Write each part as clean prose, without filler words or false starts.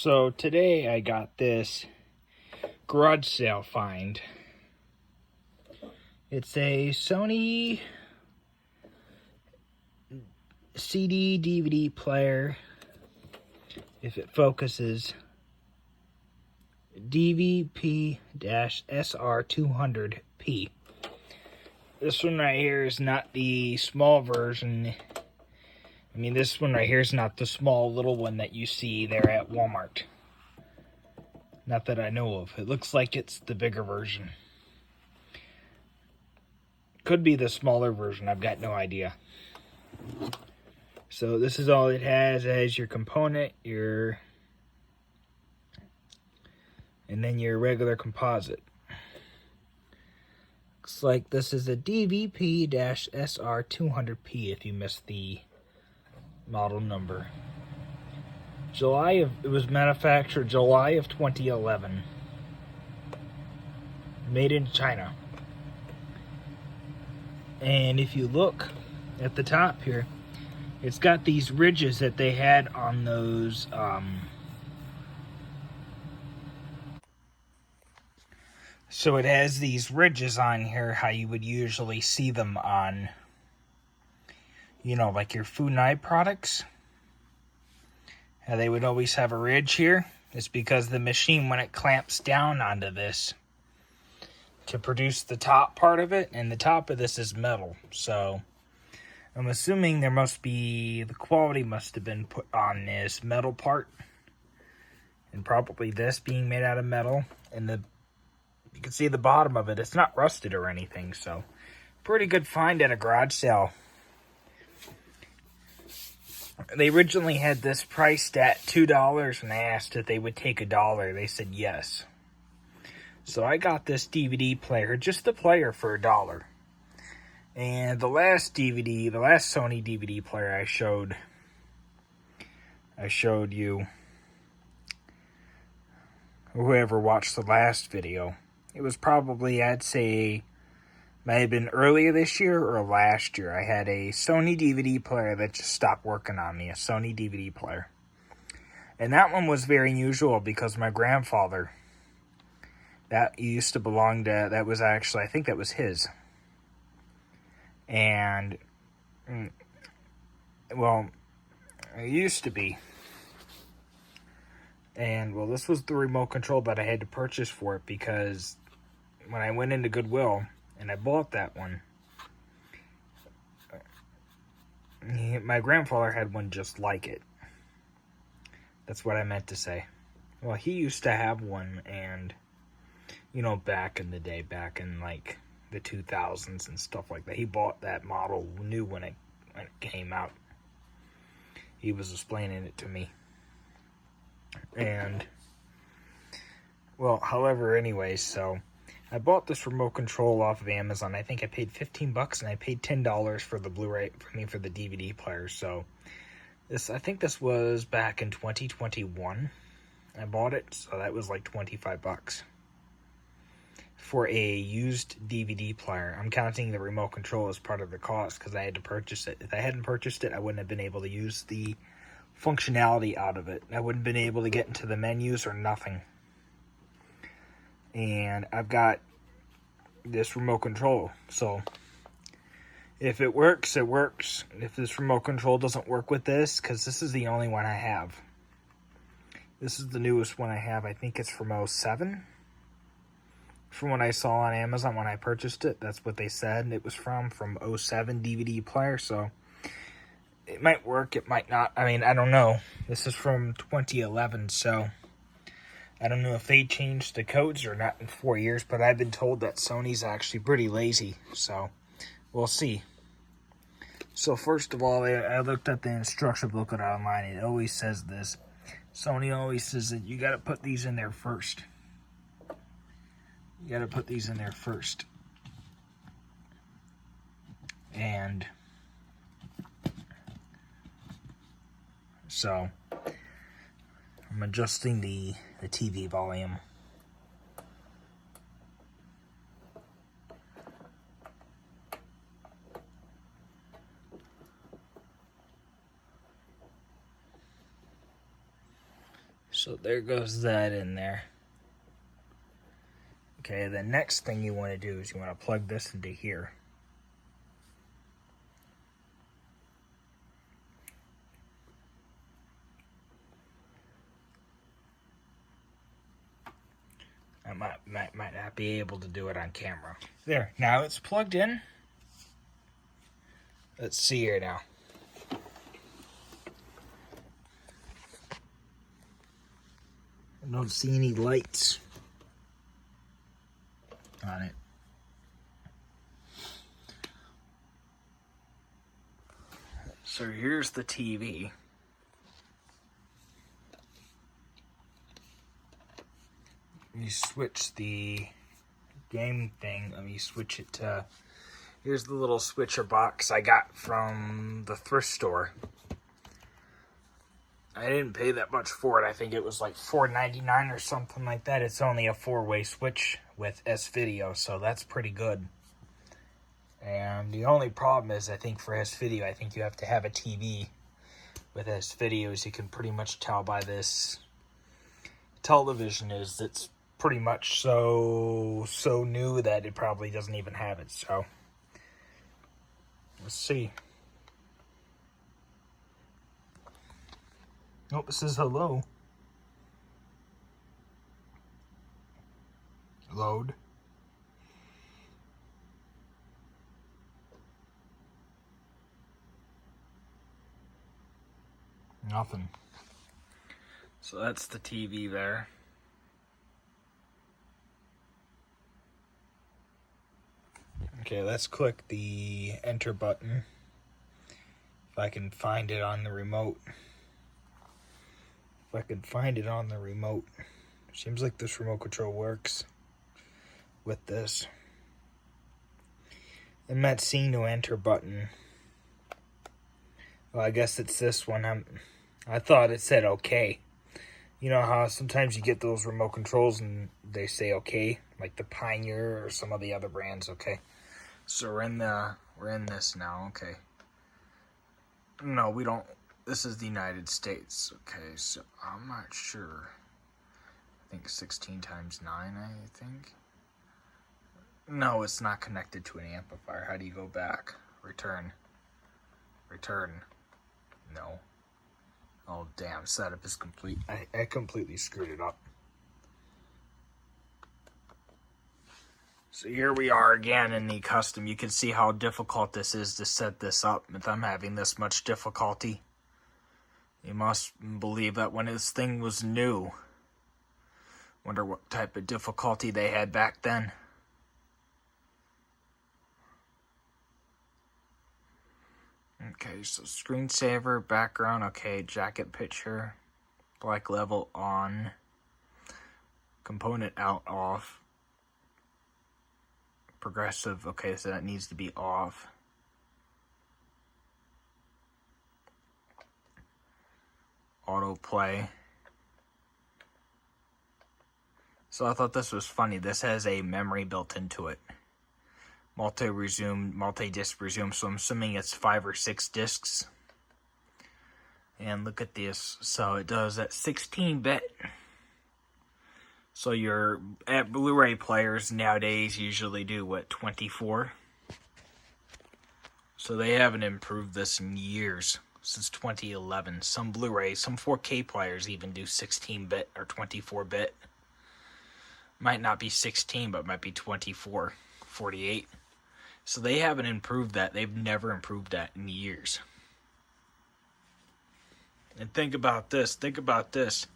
So today I got this garage sale find. It's a Sony CD DVD player, if it focuses, DVP-SR200P. This one right here is not the small version. I mean, this one right here is not the small little one that you see there at Walmart. Not that I know of. It looks like it's the bigger version. Could be the smaller version. I've got no idea. So this is all it has. It has your component, and then your regular composite. Looks like this is a DVP-SR200P if you missed the model number. It was manufactured July of 2011. Made in China. And if you look at the top here, it's got these ridges that they had on those so it has these ridges on here, how you would usually see them on, like your food and eye products. How they would always have a ridge here. It's because the machine, when it clamps down onto this to produce the top part of it, and the top of this is metal. So I'm assuming the quality must have been put on this metal part. And probably this being made out of metal. And you can see the bottom of it. It's not rusted or anything. So pretty good find at a garage sale. They originally had this priced at $2, and I asked if they would take $1. They said yes. So I got this DVD player, just the player, for $1. And the last Sony DVD player I showed you, whoever watched the last video, it was probably, I'd say, might have been earlier this year or last year. I had a Sony DVD player that just stopped working on me, a Sony DVD player. And that one was very unusual because my grandfather, that used to belong to, that was actually, I think that was his. And, well, it used to be. And, well, this was the remote control that I had to purchase for it because when I went into Goodwill and I bought that one, my grandfather had one just like it. That's what I meant to say. Well, he used to have one, and, back in the day, back in, like, the 2000s and stuff like that, he bought that model new when it came out. He was explaining it to me. And, well, however, anyways, so I bought this remote control off of Amazon. I think I paid $15 and I paid $10 for the for the DVD player. So I think this was back in 2021. I bought it, so that was like $25 for a used DVD player. I'm counting the remote control as part of the cost because I had to purchase it. If I hadn't purchased it, I wouldn't have been able to use the functionality out of it. I wouldn't have been able to get into the menus or nothing. And I've got this remote control, so if it works, it works. If this remote control doesn't work with this, because this is the only one I have. This is the newest one I have. I think it's from 07. From what I saw on Amazon when I purchased it, that's what they said it was from 07 DVD player, so it might work, it might not. I mean, I don't know. This is from 2011, so I don't know if they changed the codes or not in 4 years, but I've been told that Sony's actually pretty lazy, so we'll see. So first of all, I looked at the instruction booklet online. It always says this. Sony always says that you got to put these in there first. You got to put these in there first. And so I'm adjusting the TV volume. So there goes that in there. Okay, the next thing you want to do is you want to plug this into here. I might not be able to do it on camera. There, now it's plugged in. Let's see here now. I don't see any lights on it. So here's the TV. You switch the game thing. Let me switch it to... Here's the little switcher box I got from the thrift store. I didn't pay that much for it. I think it was like $4.99 or something like that. It's only a 4-way switch with S-Video, so that's pretty good. And the only problem is, I think for S-Video, I think you have to have a TV with S-Video. As you can pretty much tell by this television, is it's pretty much so new that it probably doesn't even have it. So let's see. Oh, it says hello. Load. Nothing. So that's the TV there. Okay, let's click the enter button. If I can find it on the remote. If I can find it on the remote. Seems like this remote control works with this. I'm not seeing no enter button. Well, I guess it's this one. I thought it said okay. You know how sometimes you get those remote controls and they say okay, like the Pioneer or some of the other brands. Okay, so we're in this now. Okay. No, we don't. This is the United States. Okay, so I'm not sure. I think 16 times 9. I think. No, it's not connected to an amplifier. How do you go back? Return. Return. No. Oh, damn. Setup is complete. I completely screwed it up. So here we are again in the custom. You can see how difficult this is to set this up. If I'm having this much difficulty, you must believe that when this thing was new. Wonder what type of difficulty they had back then. Okay, so screensaver, background, okay, jacket picture, black level on, component out, off, progressive, okay, so that needs to be off. Autoplay. So I thought this was funny. This has a memory built into it. Multi-disc resume, so I'm assuming it's 5 or 6 discs. And look at this. So it does at 16-bit. So your Blu-ray players nowadays usually do, what, 24? So they haven't improved this in years, since 2011. Some Blu-rays, some 4K players even do 16-bit or 24-bit. Might not be 16, but might be 24, 48. So they haven't improved that. They've never improved that in years. And think about this. Think about this.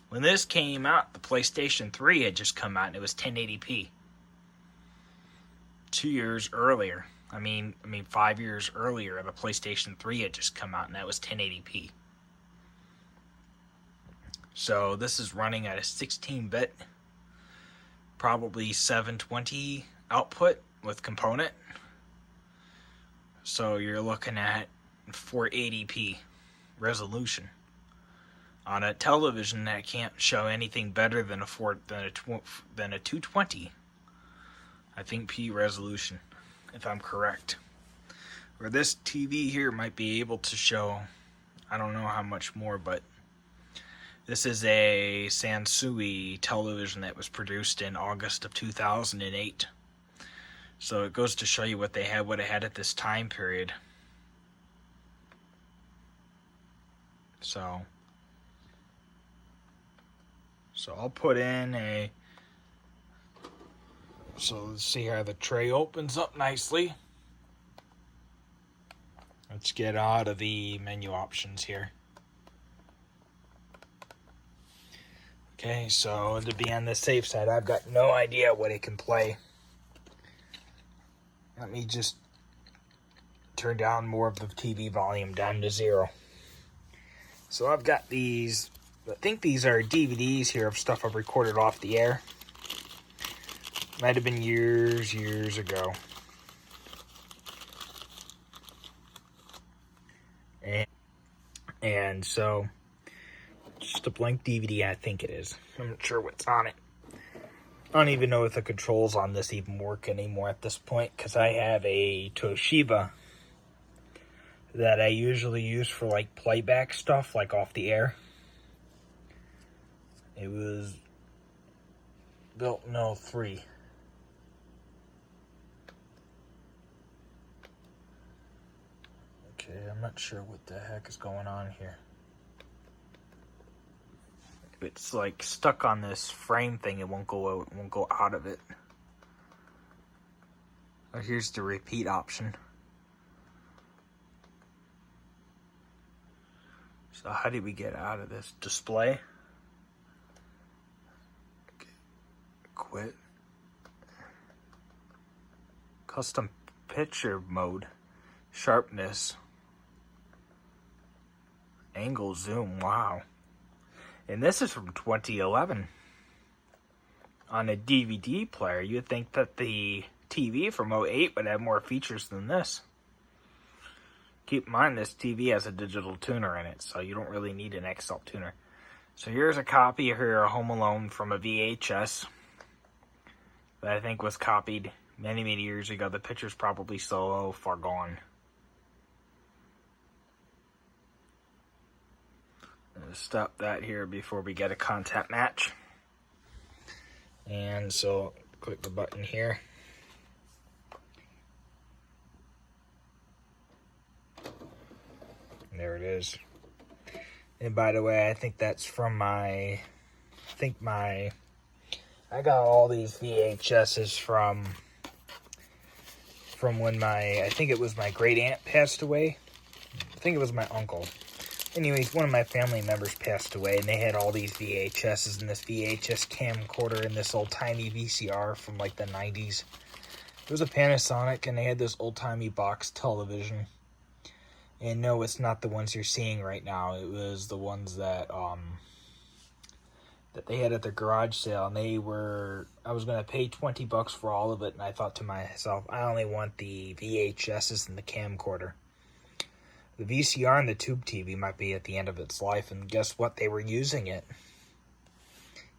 When this came out, the PlayStation 3 had just come out and it was 1080p. 2 years earlier. I mean 5 years earlier, the PlayStation 3 had just come out and that was 1080p. So this is running at a 16-bit, probably 720 output with component. So you're looking at 480p resolution on a television that can't show anything better than a 220. I think P resolution, if I'm correct. Or this TV here might be able to show, I don't know how much more, but This is a Sansui television that was produced in August of 2008. So it goes to show you what they had, what it had at this time period. So I'll put in a, so let's see how the tray opens up nicely. Let's get out of the menu options here. Okay, so to be on the safe side, I've got no idea what it can play. Let me just turn down more of the TV volume down to 0. So I've got these, I think these are DVDs here of stuff I've recorded off the air. Might have been years ago. And so, just a blank DVD, I think it is. I'm not sure what's on it. I don't even know if the controls on this even work anymore at this point, because I have a Toshiba that I usually use for like playback stuff, like off the air. It was built in 03. Okay, I'm not sure what the heck is going on here. It's like stuck on this frame thing. It won't go out. It won't go out of it. Oh, here's the repeat option. So how did we get out of this? Display. Okay. Quit. Custom picture mode. Sharpness. Angle zoom. Wow. And this is from 2011. On a DVD player, you'd think that the TV from 08 would have more features than this. Keep in mind, this TV has a digital tuner in it, so you don't really need an XL tuner. So here's a copy of here, Home Alone, from a VHS that I think was copied many years ago. The picture's probably so far gone. Stop that here before we get a content match. And so click the button here. And there it is. And by the way, I think that's from I got all these VHSs from when I think it was my great aunt passed away. I think it was my uncle. Anyways, one of my family members passed away, and they had all these VHSs and this VHS camcorder and this old-timey VCR from, like, the 90s. It was a Panasonic, and they had this old-timey box television. And no, it's not the ones you're seeing right now. It was the ones that they had at their garage sale, and I was going to pay $20 for all of it, and I thought to myself, I only want the VHSs and the camcorder. The VCR and the tube TV might be at the end of its life, and guess what? They were using it.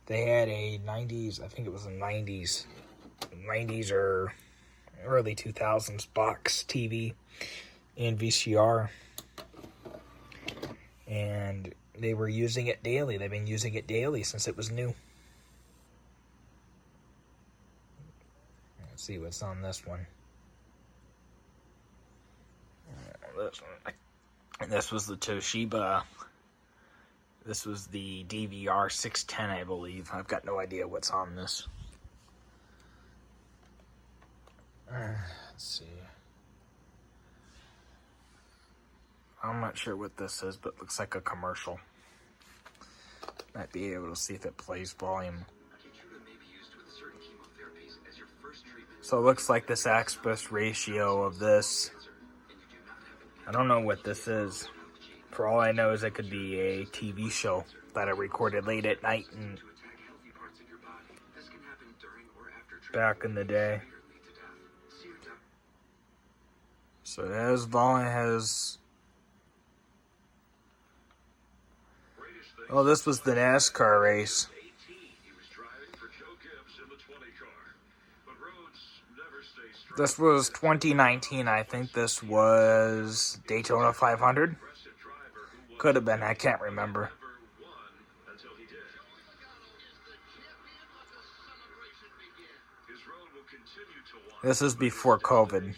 They had a 90s, I think it was a 90s or early 2000s box TV and VCR. And they were using it daily. They've been using it daily since it was new. Let's see what's on this one. This was the Toshiba. This was the DVR 610, I believe. I've got no idea what's on this. Let's see. I'm not sure what this is, but it looks like a commercial. Might be able to see if it plays volume. So it looks like this aspect ratio of this. I don't know what this is. For all I know is it could be a TV show that I recorded late at night and back in the day. So it has volume, oh, this was the NASCAR race. This was 2019, I think this was Daytona 500. Could have been, I can't remember. This is before COVID.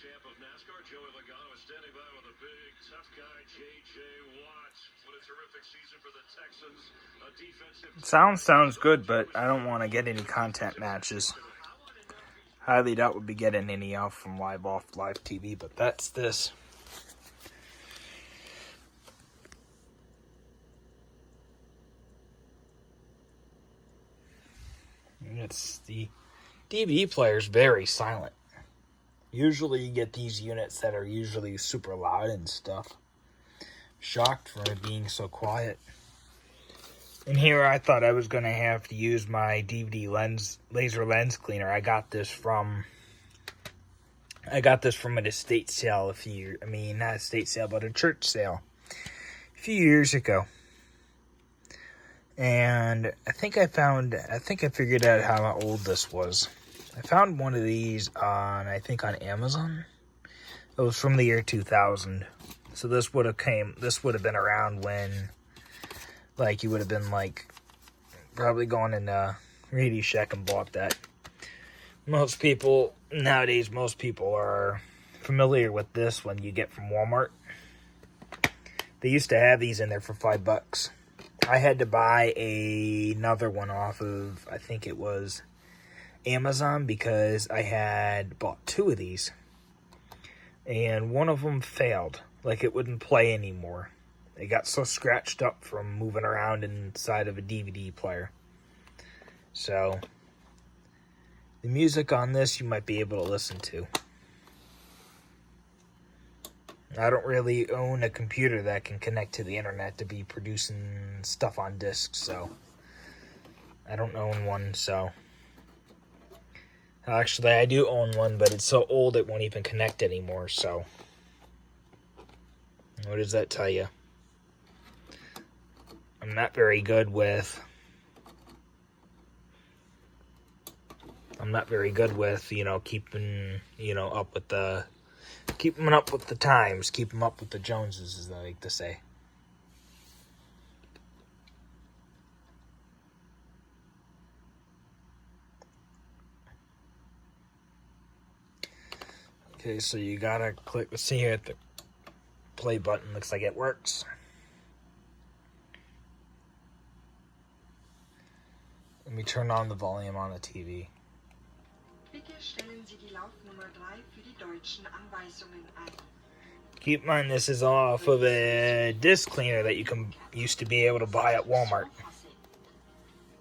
Champ of NASCAR, Joey Logano, is standing by with a big, tough guy, J.J. Watt. What a terrific season for the Texans. A defensive... Sounds good, but I don't want to get any content matches. Highly doubt we'll be getting any off from live TV, but that's this. It's the DVD player's very silent. Usually you get these units that are usually super loud and stuff. Shocked for it being so quiet. And here I thought I was going to have to use my DVD laser lens cleaner. I got this from an estate sale not estate sale, but a church sale a few years ago. And I think I figured out how old this was. I found one of these on Amazon. It was from the year 2000. So this would have been around when, like, you would have been, like, probably gone in Radio Shack and bought that. Most people are familiar with this one you get from Walmart. They used to have these in there for $5. I had to buy another one off of, I think it was Amazon, because I had bought two of these and one of them failed. Like, it wouldn't play anymore. It got so scratched up from moving around inside of a DVD player. So the music on this you might be able to listen to. I don't really own a computer that can connect to the internet to be producing stuff on discs, so I don't own one. So actually, I do own one, but it's so old it won't even connect anymore, so what does that tell you? I'm not very good with keeping up with the times, keeping up with the Joneses, as I like to say. Okay, so you gotta click, let's see here at the play button, looks like it works. Let me turn on the volume on the TV. Keep in mind, this is off of a disc cleaner that you used to be able to buy at Walmart.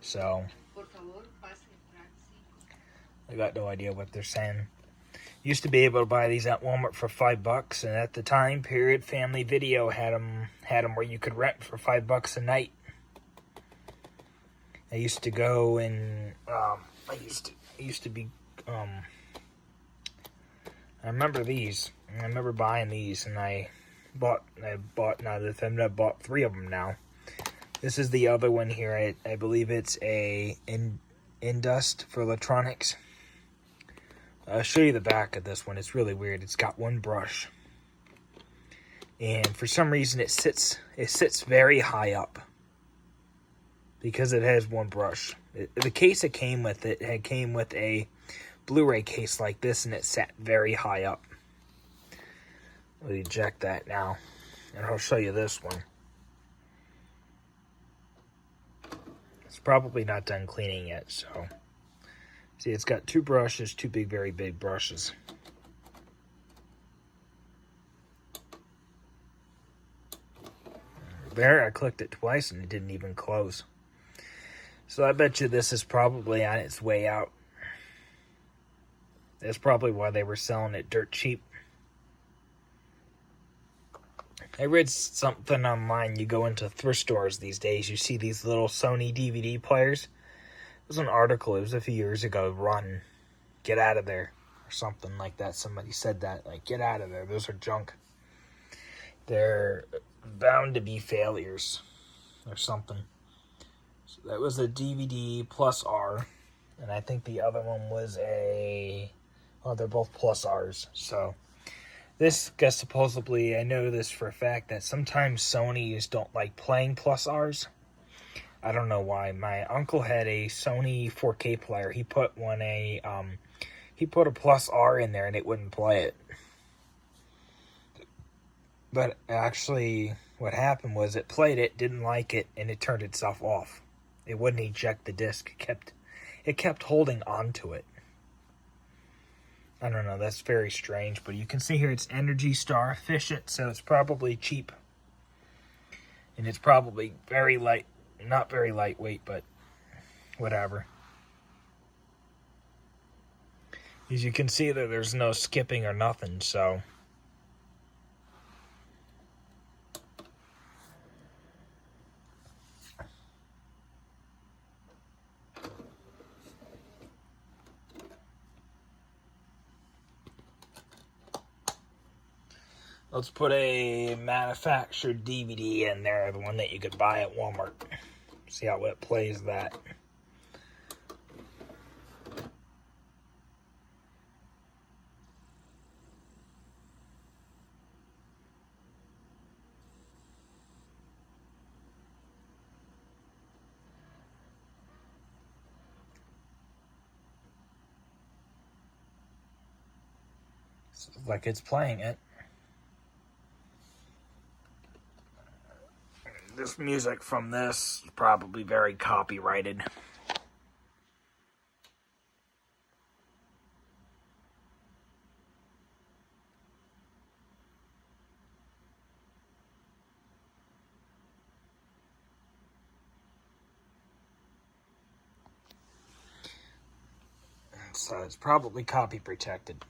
So I got no idea what they're saying. Used to be able to buy these at Walmart for $5, and at the time period, Family Video had them where you could rent for $5 a night. I used to go and I remember these. I remember buying these, and I bought three of them now. This is the other one here. I believe it's a Indust for electronics. I'll show you the back of this one. It's really weird. It's got one brush, and for some reason it sits very high up because it has one brush. The case it came with, came with a Blu-ray case like this, and it sat very high up. We'll eject that now, and I'll show you this one. It's probably not done cleaning yet, so see, it's got two brushes, two very big brushes. There, I clicked it twice and it didn't even close. So I bet you this is probably on its way out. That's probably why they were selling it dirt cheap. I read something online. You go into thrift stores these days, you see these little Sony DVD players. It was an article, it was a few years ago, run, get out of there, or something like that. Somebody said that, like, get out of there, those are junk. They're bound to be failures, or something. So that was a DVD plus R, and I think the other one was they're both plus Rs. So This guy supposedly, I know this for a fact, that sometimes Sonys don't like playing plus Rs. I don't know why. My uncle had a Sony 4K player. He put he put a plus R in there and it wouldn't play it. But actually, what happened was it played it, didn't like it, and it turned itself off. It wouldn't eject the disc. It kept holding onto it. I don't know, that's very strange, but you can see here it's Energy Star efficient, so it's probably cheap. And it's probably very light, not very lightweight, but whatever. As you can see that there's no skipping or nothing, so. Let's put a manufactured DVD in there, the one that you could buy at Walmart. See how it plays that. It's like it's playing it. This music from this is probably very copyrighted. So it's probably copy protected.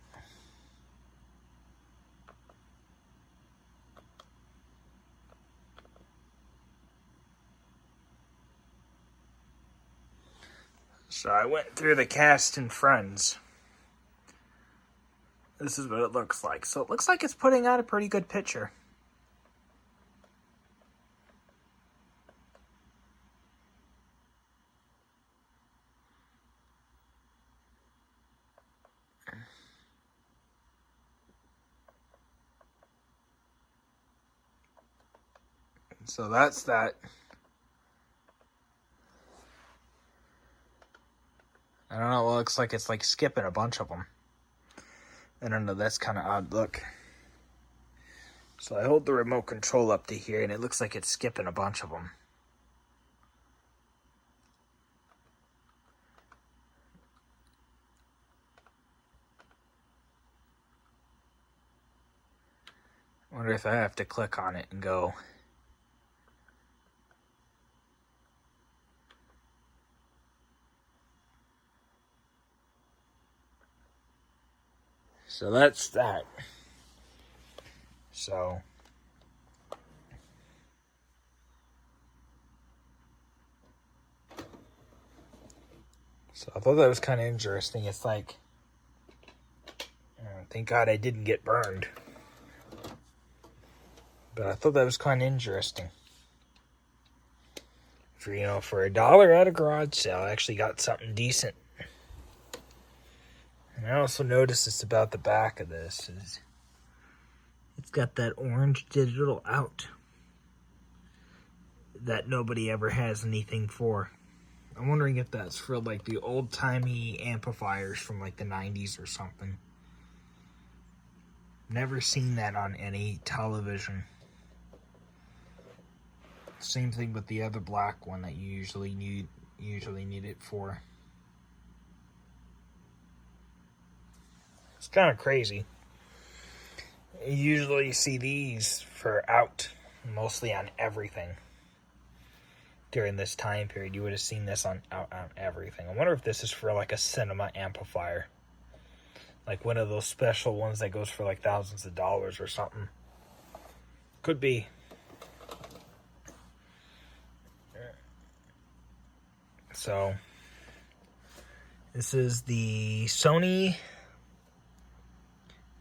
So I went through the cast and friends. This is what it looks like. So it looks like it's putting out a pretty good picture. So that's that. I don't know, it looks like it's like skipping a bunch of them. I don't know, that's kind of odd look. So I hold the remote control up to here and it looks like it's skipping a bunch of them. I wonder if I have to click on it and go. So that's that. So I thought that was kind of interesting. It's like, thank God I didn't get burned. But I thought that was kind of interesting. For $1 at a garage sale, I actually got something decent. And I also noticed this about the back of this is it's got that orange digital out that nobody ever has anything for. I'm wondering if that's for like the old-timey amplifiers from like the 90s or something. Never seen that on any television. Same thing with the other black one that you usually need it for. It's kind of crazy. You usually see these for out, mostly on everything. During this time period, you would have seen this on out on everything. I wonder if this is for like a cinema amplifier. Like one of those special ones that goes for like thousands of dollars or something. Could be. So, this is the Sony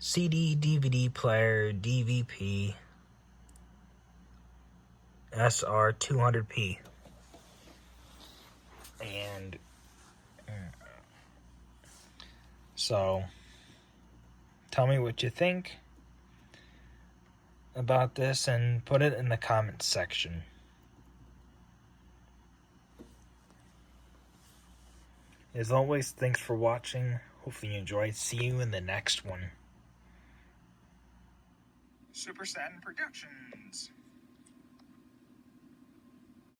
CD DVD player DVP-SR200P. And so, tell me what you think. about this and put it in the comments section. As always, thanks for watching. Hopefully you enjoyed. See you in the next one. Super Satin Productions.